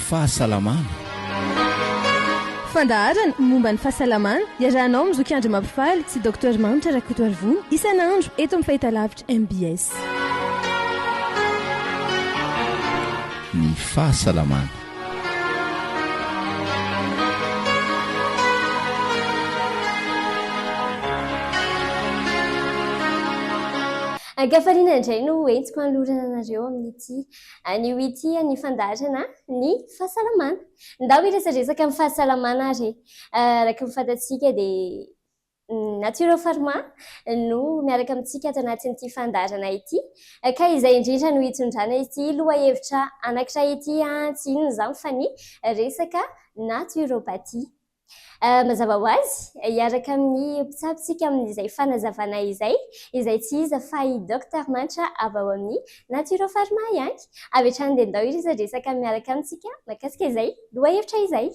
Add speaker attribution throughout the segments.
Speaker 1: fahasalamana.
Speaker 2: Fandaharana momba ny fahasalamana iarahanao mizoky andro mampifaly sy Dr Manitra Rakotoarivony isan'andro eto amin'ny Fahitalavitra MBS.
Speaker 1: Ny fahasalamana.
Speaker 3: Ankafarina indray no entiko hanolorana anareo amin'ity anio ity ny fandaharana ny fahasalamana. Ndao iresaresaka amin'ny fahasalamana re. Araka ny fantatsika dia Naturophatie no miaraka amintsika ato anatin'ity fandaharana ity. Ka izay indrindra no hitondrana ity lohahevitra anankiray ity tsy inona izany fa ny resaka Naturopathie. Mazava ho azy iaraka amin'ny mpitsapitsika amin'izay fanazavana izay tsy iza fa i Dr Manitra avy ao amin'ny Naturophatie ihany. Avy hatrany dia ndao iresaresaka miaraka amintsika mahakasika izay lohahevitra izay.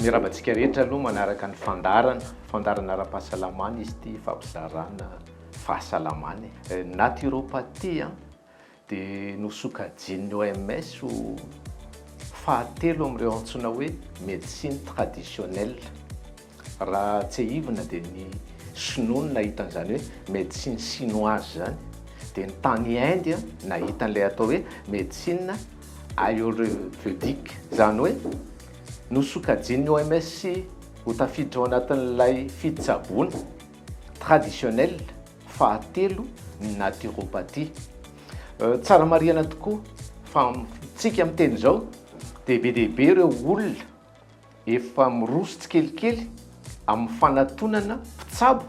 Speaker 4: Mirabantsika rehetra aloha manaraka ny fandarana ara-pahasalamana izy ity fampizarana fahasalamana. Naturopathie dia nosokajian'ny OMS ho fahatelo amin'ireo antsoina hoe médecine traditionnelle. Raha tsy hivona dia ny sinoa nahita an'izany hoe médecine chinoise zany. Dia ny tany Inde nahita an'ilay atao hoe médecine ayurvédique, zany hoe nosokajian'ny OMS ho tafiditra ao anatin'ilay fitsaboana traditionnel fahatelo ny naturopathie. Tsara marihana tokoa fa tsika amin'ny teny izao dia be dia be ireo olona efa miroso tsikelikely amin'ny fanatonana mpitsabo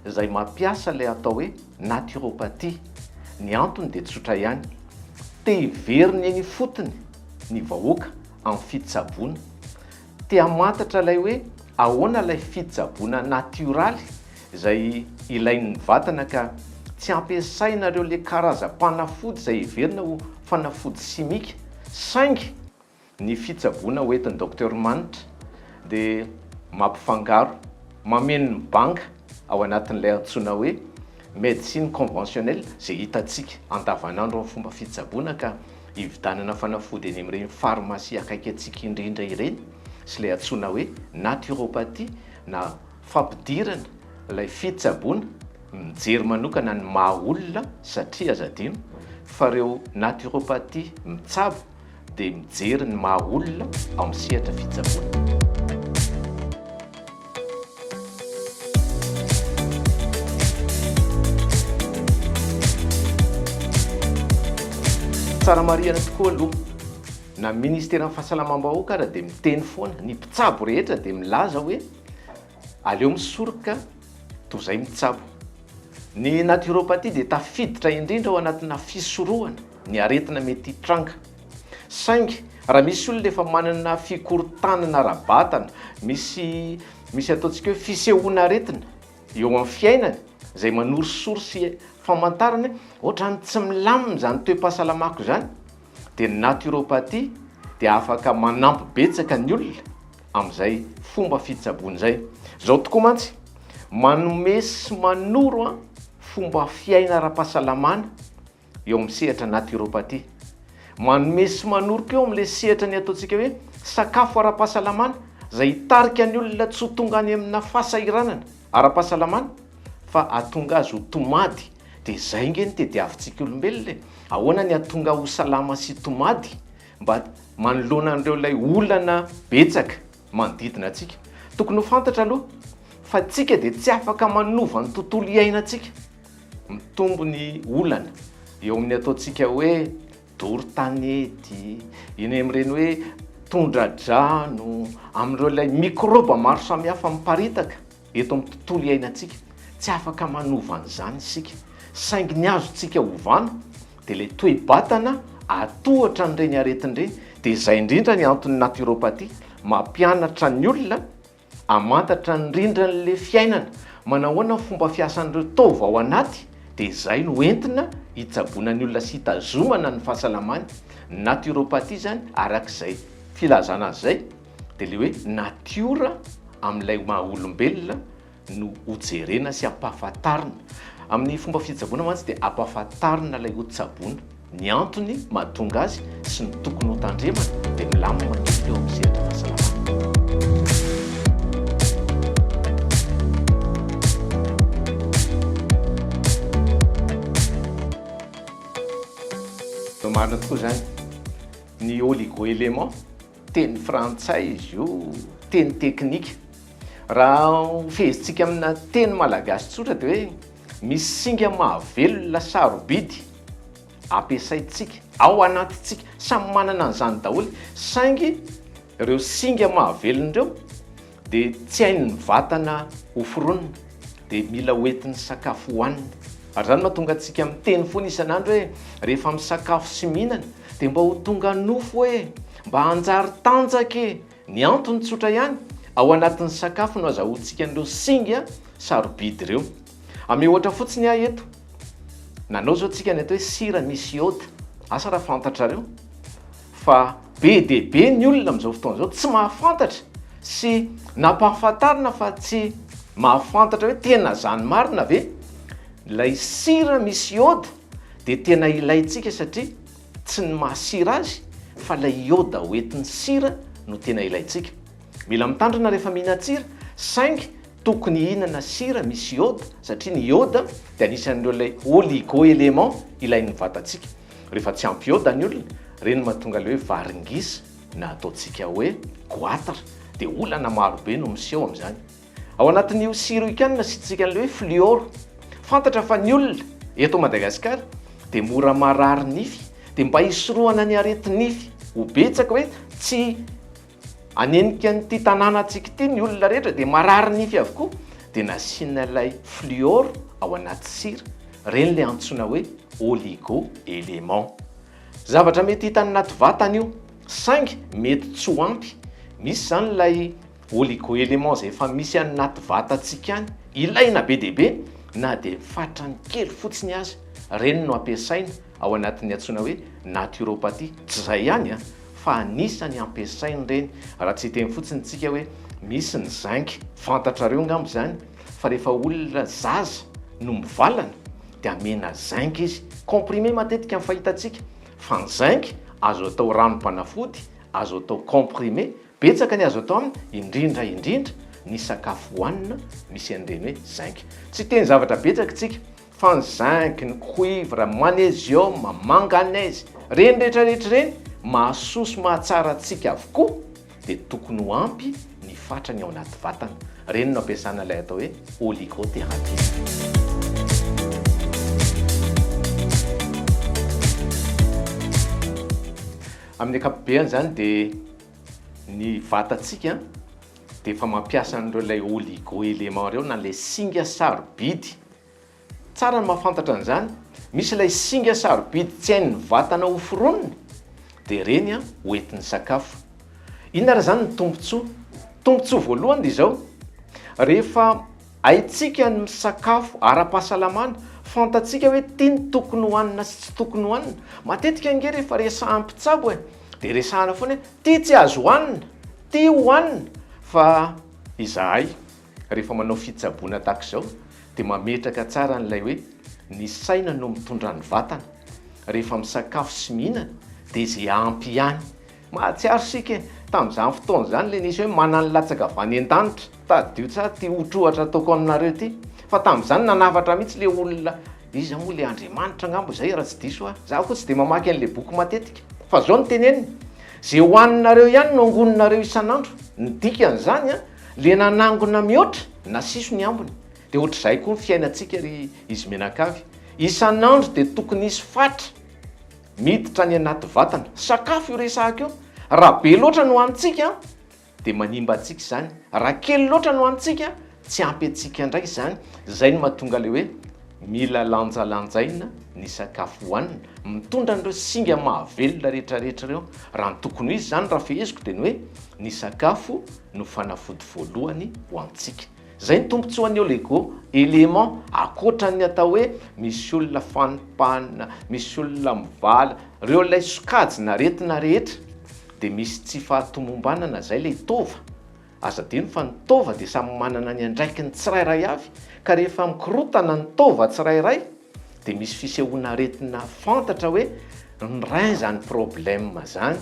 Speaker 4: izay mampiasa ilay atao hoe naturopathie. Ny antony dia tsotra ihany, te hiveriny eny fotony ny vahoaka amin'ny fitsaboana. Te hamantatra ilay hoe ahoana ilay fitsaboana natioraly izay ilain'ny vatana ka tsy ampiasaina ireo le karazam-panafody izay heverina ho fanafody simika. Saingy ny fitsaboana hoentin'ny Dr Manitra dia mampifangaro, mameno ny banga ao anatin'ilay antsoina hoe médecine conventionnelle izay hitantsika andavanandro amin'ny fomba fitsaboana ka hividanana fanafody eny amin'ireny pharmacie akaiky antsika indrindra ireny, sy ilay antsoina hoe naturopathie na fampidirana ilay fitsaboana mijery manokana ny maha olona satria azadino fa ireo naturopathie mitsabo dia mijery ny maha olona amin'ny sehatra fitsaboana. Tsara marihana tokoa aloha na ministera fahasalamam-bahoaka raha dia miteny foana ny mpitsabo rehetra dia milaza hoe aleo misoroka toy izay mitsabo. Ny naturopathie dia tafiditra indrindra ao anatina fisorohana ny aretina mety hitranga. Saingy raha misy olona efa manana fikorontanana ara-batana, misy ataontsika hoe fisehoana aretina eo amin'ny fiainany izay manorisory sy famantarana ohatrany tsy milamina izany toe-pahasalamako izany, dia ny naturopathie dia afaka manampy betsaka ny olona amin'izay fomba fitsaboana izay. Izao tokoa mantsy manome sy manoro fomba fiaina ara-pahasalamana eo amin'ny sehatra naturopathie. Manome sy manoro keo amin'ilay sehatra ny ataontsika hoe sakafo ara-pahasalamana izay hitarika ny olona tsy ho tonga any amina fahasahiranana ara-pahasalamana fa atonga azy ho tomady. Dia izay ngeny tediavintsika olombelona ahoana ny atonga ho salama sy tomady mba manoloana an'ireo ilay olana betsaka manodidina antsika. Tokony ho fantatra aloha fa tsika dia tsy afaka manova ny tontolo iainantsika mitombo ny olana eo amin'ny ataontsika hoe doro-tanety, eny amin'ireny hoe tondra-drano, amin'ireo ilay mikroba maro samihafa miparitaka eto amin'ny tontolo iainantsika. Tsy afaka manova an'izany isika. Saingy ny azontsika hovana dia ilay toe-batana atohatra n'ireny aretin'ireny. Dia izay indrindra ny antony naturopathie, mampianatra ny olona amantatra ny rindran'ilay fiainana, manahoana ny fomba fiasan'ireo taova ao anaty, dia izay no entina hitsaboana ny olona sy hitazomana ny fahasalamany. Naturopathie zany arak'izay filazana azy izay dia ilay hoe natiora amin'ilay maha olombelona no hojerena sy ampahafantarina. Amin'ny fomba fitsaboana mantsy dia ampahafantarina ilay hotsaboana, ny antony mahatonga azy sy ny tokony ho tandremana dia milamina mankery eo amin'ny sehatra fahasalamana. Marina tokoa zany ny oligo-élément, teny frantsay izy io, teny teknika. Raha fehezitsika amina teny malagasy tsotra dia hoe misy singa mahavelona sarobidy ampiasaitsika ao anatintsika, samy manana an'izany daholo, saingy ireo singa mahavelona ireo dia tsy hainy vatana hoforonina dia mila hoentin'ny sakafo hohanina. Ary zany mahatonga antsika miteny foana isan'andro hoe rehefa misakafo sy mihinana dia mba ho tonga nofo hoe mba hanjary tanjaka ny antony tsotra ihany ao anatin'ny sakafo no azahoantsika an'ireo singa sarobidy ireo. Ame ohatra fotsiny aho eto, nanao zao tsika ny atao hoe sira misy iôda. Asa raha fantatrareo fa be dia be ny olona amin'izao fotoana izao tsy mahafantatra sy nampahafantarina fa tsy mahafantatra hoe tena zany marina ve ilay sira misy iôda dia tena ilaitsika satria tsy ny mahasira azy fa ilay iôda hoentin'ny sira no tena ilaitsika. Mila mitandrina rehefa mihinan-tsira, saingy tokony hihinana sira misy iôda satria ny iôda dia anisan'ireo ilay oligo-élément ilain'ny vatantsika. Rehefa tsy ampy iôda ny olona, ireny mahatonga ilay hoe varingisa na ataontsika hoe goatra dia olana marobe no miseho amin'izany. Ao anatin'io sira io ihany nasiantsika an'ilay hoe fluor. Fantatra fa ny olona eto Madagasikara dia mora marary nify, dia mba hisorohana ny arety nify ho betsaka hoe tsy anenika nyity tanàna antsika ity ny olona rehetra dia marary nify avokoa, dia nasiana ilay fluor ao anaty sira. Ireny ilay antsoina hoe oligo-élément. Zavatra mety hita anaty vatana io, saingy mety tsy ho ampy. Misy zany ilay oligo-élément izay efa misy anaty vatantsika any, ilaina be dia be, na dia fatrany kely fotsiny azy, ireny no ampiasaina ao anatin'ny antsoina hoe naturopathie. Tsy izay ihany fa anisany ampiasaina ireny. Raha tsy hiteny fotsiny tsika hoe misy ny zinc, fantatrareo ngambo izany, fa rehefa olona zaza no mivalana dia amena zinc izy, comprimé matetika amin'ny fahitantsika. Fa ny zinc azo atao ranom-panafody, azo atao comprimé, betsaka ny azo atao aminy, indrindra ny sakafo hohanina misy an'ireny hoe zinc. Tsy teny zavatra betsaka tsika fa ny zinc, ny cuivre, magnésium, manganèse, reny rehetrarehetra reny mahasoso mahatsara antsika avokoa dia tokony ho ampy ny fatrany ao anaty vatana. Reny no ampiasana ilay atao hoe oligothérapie. Amin'ny ankapobeny zany dia ny vatantsika dia efa mampiasa an'ireo ilay oligo-élément ireo na ilay singa sarobidy. Tsara ny mahafantatra an'izany. Misy ilay singa sarobidy tsy hain'ny vatana hoforonina dia ireny hoentin'ny sakafo. Inona raha zany ny tombontsoa? Tombontsoa voalohany dia izao: rehefa haitsika ny sakafo ara-pahasalamana, fantatsika hoe ty ny tokony hohanina sy tsy tokony hohanina. Matetika nge rehefa resahan'ny mpitsabo dia resahana foana hoe ty tsy azo hohanina, ty hohanina. Fa izahay rehefa manao fitsaboana tahaka izao dia mametraka tsara n'ilay hoe ny saina no mitondra ny vatana. Rehefa misakafo sy mihinana dia izay ampy ihany. Mahatsiaro sika tamin'izany fotoana izany ilay nisy hoe manana latsaka avy any an-danitra, tadio tsara ty otrohatra ataoko aminareo ty. Fa tamin'izany nanavatra mihitsy ilay olona, izy moa ilay Andriamanitra ngambo izay raha tsy diso zaho koa tsy dia mamaky an'ilay boky matetika. Fa zao no teneniny, izay hohaninareo ihany no angoninareo isan'andro. Ny dikan'izany le nanangona mihoatra na siso ny ambony. Dia ohatr'izay koa ny fiainantsika ry izy menakavy. Isan'andro dia tokony hisy fatra miditra any anaty vatana. Sakafo io resahaka io. Raha be loatra no hohanintsika dia manimba antsika izany. Raha kely loatra no hohanintsika tsy ampy antsika indray izany. Izay no mahatonga le hoe mila lanjalanjaina ny sakafo hohanina, mitondra an'ireo singa mahavelona rehetrarehetra ireo. Raha ny tokony izy zany raha feheziko dia ny hoe ny sakafo no fanafody voalohany ho antsika. Izay ny tombontsoan'ny oligo-élément, akoatra ny atao hoe misy olona fanompana, misy olona mivala, ireo ilay sokajina aretina rehetra dia misy tsy fahatomombanana izay ilay tova. azadino fa nitova dia samy manana ny andraiky ny tsirairay avy, ka rehefa mikorotana nitova tsirairay dia misy fisehoana aretina fantatra hoe ny ray zany problème zany,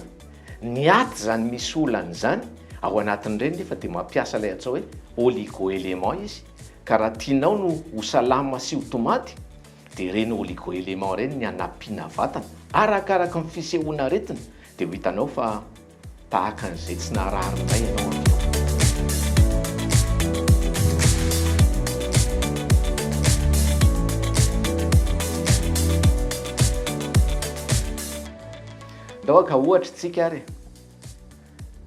Speaker 4: ny aty zany misy olany zany. Ao anatin'ireny nefa dia mampiasa ilay atao hoe oligo-élément izy, ka raha tianao no ho salama sy ho tomaty dia ireny oligo-élément ireny ny anampiana vatana arakaraka ny fisehoana aretina, dia ho hitanao fa tahaka an'izay tsy nahararinay ianao avy eo. Ndao ka ohatra tsika ary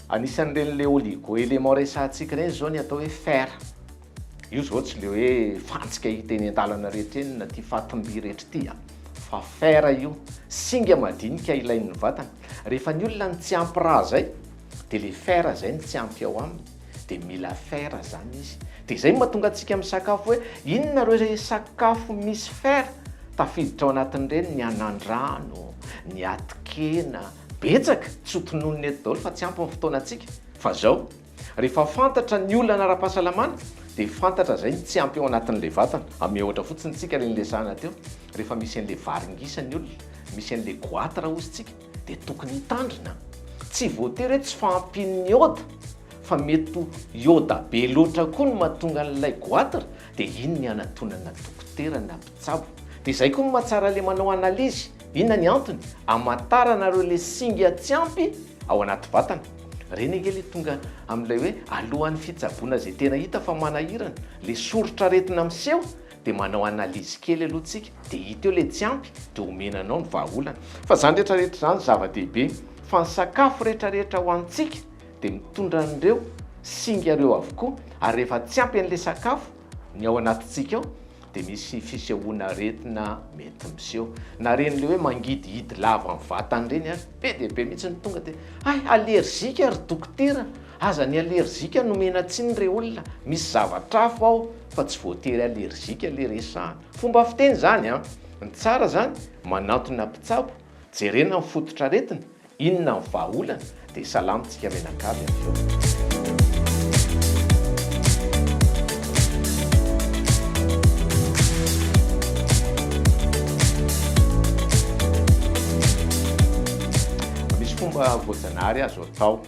Speaker 4: anisan'ireny le oligo-élément resahantsika ireny zao ny atao hoe fer. Io zao tsy le hoe fantsika hita eny an-dalana rehetra eny na ty fatim-by rehetra ty, fa fer io singa madinika ilain'ny vatana. Rehefa ny olona ny tsy ampy raha zay dia le fer zay ny tsy ampy ao aminy, dia mila fer zany izy. Dia izay mahatonga antsika misakafo hoe inona reo sakafo misy fer, tafiditra ao anatin'ireny ny anandrano, ny atikena, betsaka tsy hotononony eto daholo fa tsy ampy ny fotoanantsika. Fa zao rehefa fantatra ny olana ara-pahasalamana dia fantatra zay ny tsy ampy ao anatin'le vatana. Ame ohatra fotsiny tsika le lesahana teo, rehefa misy an'le varingisa ny olona, misy an'le goaty raha ozytsika dia tokony hitandrina. Tsy voatery hoe tsy fahampian'ny ioda, fa mety ioda be loatra koa no mahatonga an'ilay goaty, dia iny ny anatonana dokotera na mpitsabo. Dia izay koa no mahatsara le manao analizy. Inona ny antony? Amantarana reo le singa tsy ampy ao anaty vatana. Reny angely tonga amin'ilay hoe alohan'ny fitsaboana zay tena hita fa manahirana, le soritra aretina miseho, dia manao analizy kely aloha tsika, dia hita eo le tsy ampy, dia omenanao ny vahaolana. Fa zany rehetrarehetra zany zava-dehibe, fa ny sakafo rehetrarehetra ho antsika dia mitondra an'ireo singa reo avokoa, ary rehefa tsy ampy an'le sakafo ny ao anatintsika ao dia misy fisehoana aretina mety miseho. Na reny le hoe mangidihidy lava ny vatany reny ary be dia be mihitsy ny tonga dia alerzika ary dokotera, aza ny alerzika nomena tsiny re olona, misy zavatra hafa ao fa tsy voatery alerzika le resahana. Fomba fiteny zany ny tsara zany manantona mpitsabo, jerena ny fototra aretina, inona ny vahaolana, dia salamintsika menakavy avy eo. Voajanahary azo atao,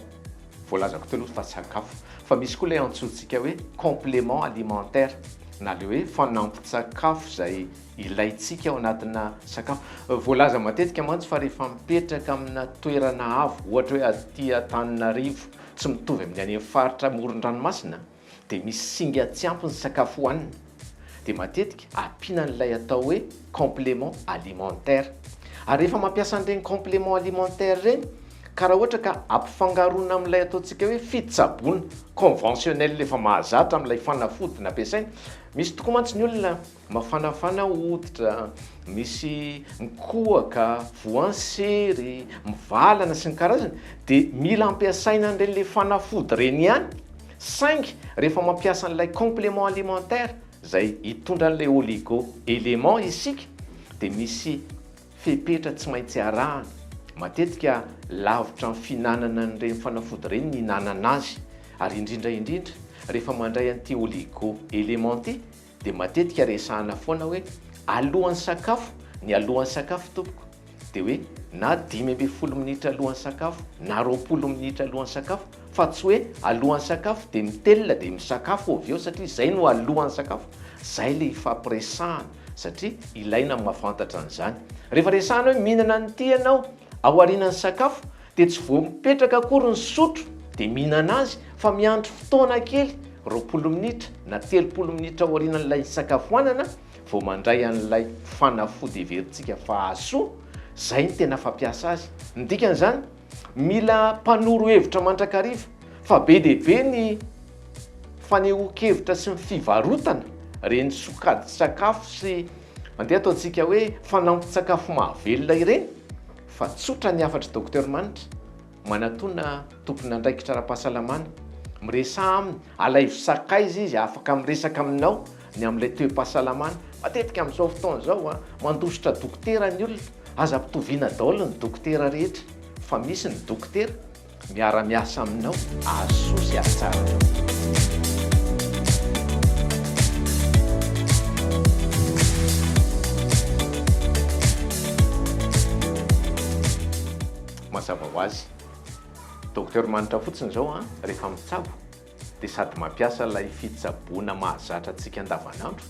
Speaker 4: voalazako teo aloha fa sakafo, fa misy koa ilay antsointsika hoe complément alimentaire, na le hoe fanampin-tsakafo zay ilaintsika ao anatina sakafo. Voalaza matetika mantsy fa rehefa mipetraka amina toerana avo, ohatra hoe aty Antananarivo, tsy mitovy amin'ny any amin'ny faritra amoron-dranomasina, dia misy singa tsy ampy ny sakafo hohanina, dia matetika ampiana an'ilay atao hoe complément alimentaire. Ary rehefa mampiasa an'ireny complément alimentaire ireny, ka raha ohatra ka ampifangaroana amin'ilay ataontsika hoe fitsaboana conventionnel efa mahazatra amin'ilay fanafody nampiasaina, misy tokoa mantsy ny olona mafanafana hoditra, misy mikohaka, voansery, mivalana sy ny karazany, dia mila ampiasaina an'ireny fanafody ireny ihany, saingy rehefa mampiasa an'ilay complément alimentaire zay hitondra an'ilay oligo-élément isika, dia misy fepetra tsy maintsy arahana. Matetika lavitra ny finanana an'ireny fanafody ireny ny hinanana azy, ary indrindra rehefa mandray an'ity oligo-élément ity dia matetika resahana foana hoe alohan'ny sakafo, ny alohan'ny sakafo tompoko, dia hoe na 15 minitra alohan'ny sakafo na 20 minitra alohan'ny sakafo, fa tsy hoe alohan'ny sakafo dia mitelina dia misakafo avy eo, satria zay no alohan'ny sakafo. Zay le ifampiresahana, satria ilaina mahafantatra an'izany. Rehefa resahana hoe mihinana an'ity ianao ao aorianan'ny sakafo, dia tsy vao mipetraka akory ny sotro dia mihinana azy, fa miandry fotoana kely 20 minitra na 30 minitra ao aorian'ilay sakafo hoanana vao mandray an'ilay fanafody heverintsika fahasoa. Zay ny tena fampiasa azy. Ny dikan'izany mila mpanoro hevitra mandrakariva, fa be dia be ny fanehoan-kevitra sy ny fivarotana reny sokady sakafo sy mandeha ataontsika hoe fanampin-tsakafo mahavelona ireny, fa tsotra ny afatra dokotera manitra manatona tompona andraikitra ara-pahasalamana, miresaha aminy, alaivo sakaiza izy afaka miresaka aminao ny amin'ilay toe-pahasalamana. Matetika amin'izao fotoana izao mandositra dokotera ny olona, aza mpitoviana daholo ny dokotera rehetra, fa misy ny dokotera miara-miasa aminao azo sy atsara. Mazava ho azy dokotera manitra fotsiny zao rehefa mitsabo dia sady mampiasa ilay fitsaboana mahazatra antsika andavanandro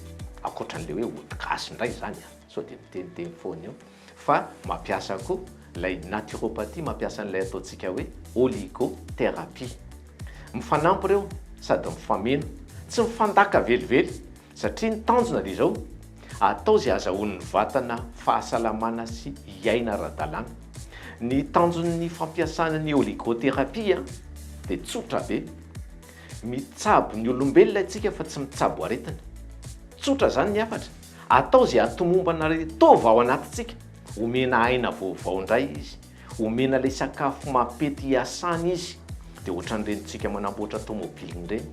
Speaker 4: akoatran'ilay hoe otigasy indray zany sao dia miteniteny foana eo fa mampiasa koa ilay naturopathie, mampiasa n'ilay ataontsika hoe oligothérapie. Mifanampy ireo sady mifameno, tsy mifandaka velively satria ny tanjona dia zao atao izay azahoan'ny vatana fahasalamana sy iaina ara-dalàna. Ny tanjon'ny fampiasana ny oligothérapie dia tsotra be. Mitsabo ny olombelona itsika fa tsy mitsabo aretina. Tsotra zany ny afatra. Atao izay atomombana retovy ao anatintsika. Omena aina vaovao indray izy. Omena ilay sakafo mampety hiasana izy. Dia ohatran'irenitsika manamboatra tômôbilina ireny.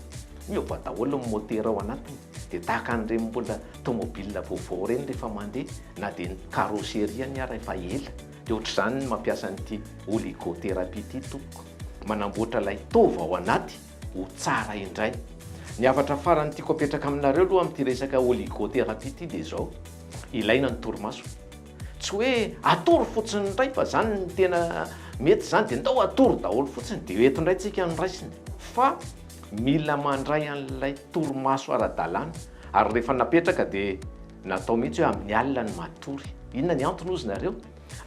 Speaker 4: Miova daholo ny motera ao anatiny. Dia tahaka an'ireny mbola tômôbilina vaovao ireny rehefa mandeha na dia ny karoseriany ary efa ela. Dia ohatr'izany ny mampiasa an'ity oligothérapie ity tompoko. Manamboatra ilay tovy ao anaty ho tsara indray. Ny afatra farany tiako apetraka aminareo aloha amin'ity resaka oligothérapie ity dia zao. Ilaina ny torimaso. Tsy hoe atory fotsiny indray fa zany ny tena mety zany dia ndao atory daholo fotsiny dia eto indray tsika ny raisiny. Fa mila mandray an'ilay torimaso ara-dalàna ary rehefa napetraka dia natao mihitsy hoe amin'ny alina ny matory. Inona ny antony ozy nareo?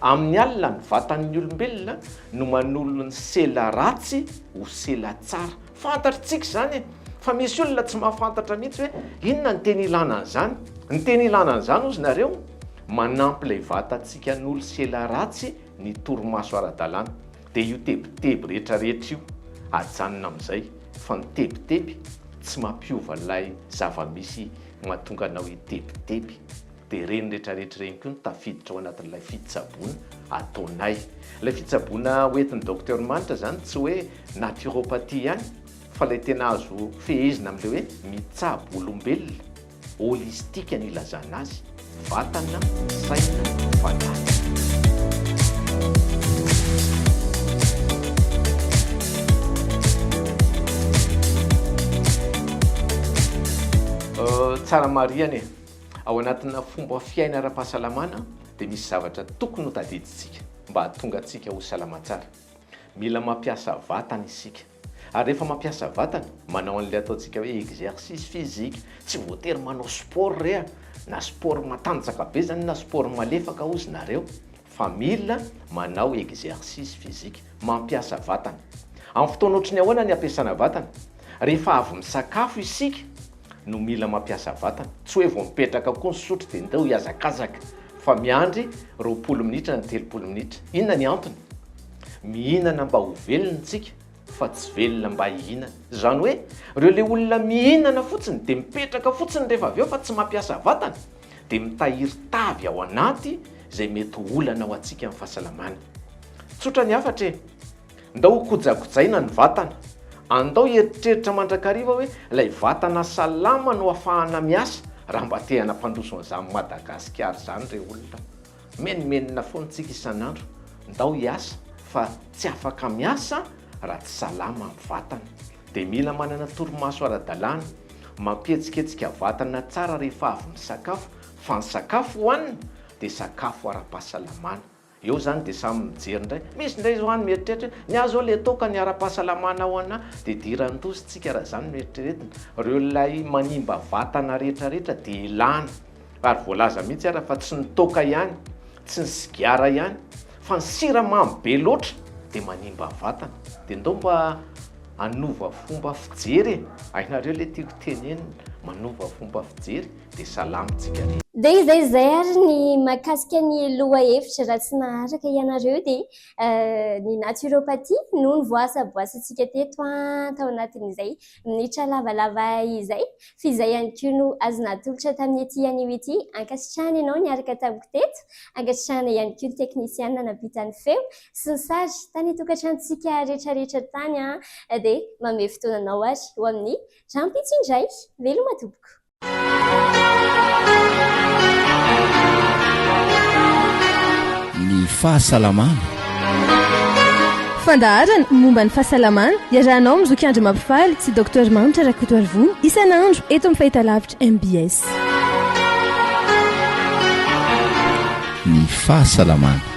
Speaker 4: Amin'ny alina ny vatan'ny olombelona no manolo ny sela ratsy ho sela tsara. Fantatritsika zany fa misy olona tsy mahafantatra mihitsy hoe inona ny teny ilana an'izany. Ny teny ilana an'izany ozy nareo manampy ilay vatantsika n'olo sela ratsy ny torimaso ara-dalàna. Dia io tebiteby rehetrarehetra io ajanona amin'izay fa ny tebiteby tsy mampiova ilay zava-misy mahatonga anao hitebiteby. Dia reny rehetrarehetra reny koa no tafiditra ao anatin'ilay fitsaboana ataonay. Ilay fitsaboana hoentin'ny dokotera manitra zany tsy hoe naturopathie ihany fa ilay tena azo fehezina amin'ilay hoe mitsabo olombelona. Holistika ny ilazana azy. Vatana, saina, fanahy. Tsara mariana e. Ao anatina fomba fiaina ara-pahasalamana dia misy zavatra tokony ho tadiditsika mba hahatonga antsika ho salama tsara. Mila mampiasa vatana isika. Ary rehefa mampiasa vatana, manao an'ilay ataontsika hoe exercice physique. Tsy voatery manao sport rea, na sport matanjaka be zany na sport malefaka ozy nareo. Fa mila manao exercice physique, mampiasa vatana. Amin'ny fotoana ohatrany ahoana ny ampiasana vatana? Rehefa avy misakafo isika no mila mampiasa vatana. Tsy hoe vao mipetraka koa ny sotro dia ndao hiazakazaka fa miandry 20 minitra na 30 minitra. Inona ny antony? Mihinana mba ho velona tsika fa tsy velona mba hihinana. Zany hoe ireo le olona mihinana fotsiny dia mipetraka fotsiny rehefa avy eo fa tsy mampiasa vatana dia mitahiry tavy ao anaty izay mety olana ao antsika amin'ny fahasalamana. Tsotra ny afatra e. Ndao kojakojaina ny vatana. Andao eritreritra mandrakariva hoe ilay vatana salama no ahafahana miasa raha mba te hanapandroso an'izany Madagasikara zany ireo olona. Menimenina foana tsika isan'andro. Ndao hiasa fa tsy afaka miasa raha tsy salama ny vatana. Dia mila manana torimaso ara-dalàna, mampietsiketsika vatana tsara rehefa avy misakafo. Fa ny sakafo hohanina dia sakafo ara-pahasalamana. Eo zany dia samy mijery indray. Misy indray zao any mieritreritra ny azo ao le toka ny ara-pahasalamana ho ana dia diran-dozy tsika raha zany mieritrretina. Ireo ilay manimba vatana rehetrarehetra dia ilana. Ary voalaza mihitsy ara fa tsy ny toka ihany, tsy ny sigara ihany, fa ny siramamy be loatra dia manimba vatana. Dia ndao mba anova fomba fijery. Hainareo le tiako tenenina, manova fomba fijery dia salamitsika rehetra.
Speaker 3: Dia izay ary ny mahakasika ny lohahevitra raha tsy naharaka ianareo dia ny naturopathie no ny voasaboasantsika teto tao anatin'izay minitra lavalava izay. Fa izay ihany koa no azo natolotra tamin'ity anio ity. Ankasitrahana ianao niaraka tamiko teto, ankasitrahana ihany koa ny teknisiana nampita ny feo sy ny sary tany tokantranontsika rehetrarehetra tany dia manome fotoananao ary ho amin'ny rampitsy indray. Veloma tompoko.
Speaker 1: Ny fahasalamana
Speaker 2: fandaharana momba ny fahasalamana iarahanao mizoky andro mampifaly sy Dr Manitra Rakotoarivony isan'andro eto amin'ny Fahitalavitra MBS.
Speaker 1: Ny fahasalamana.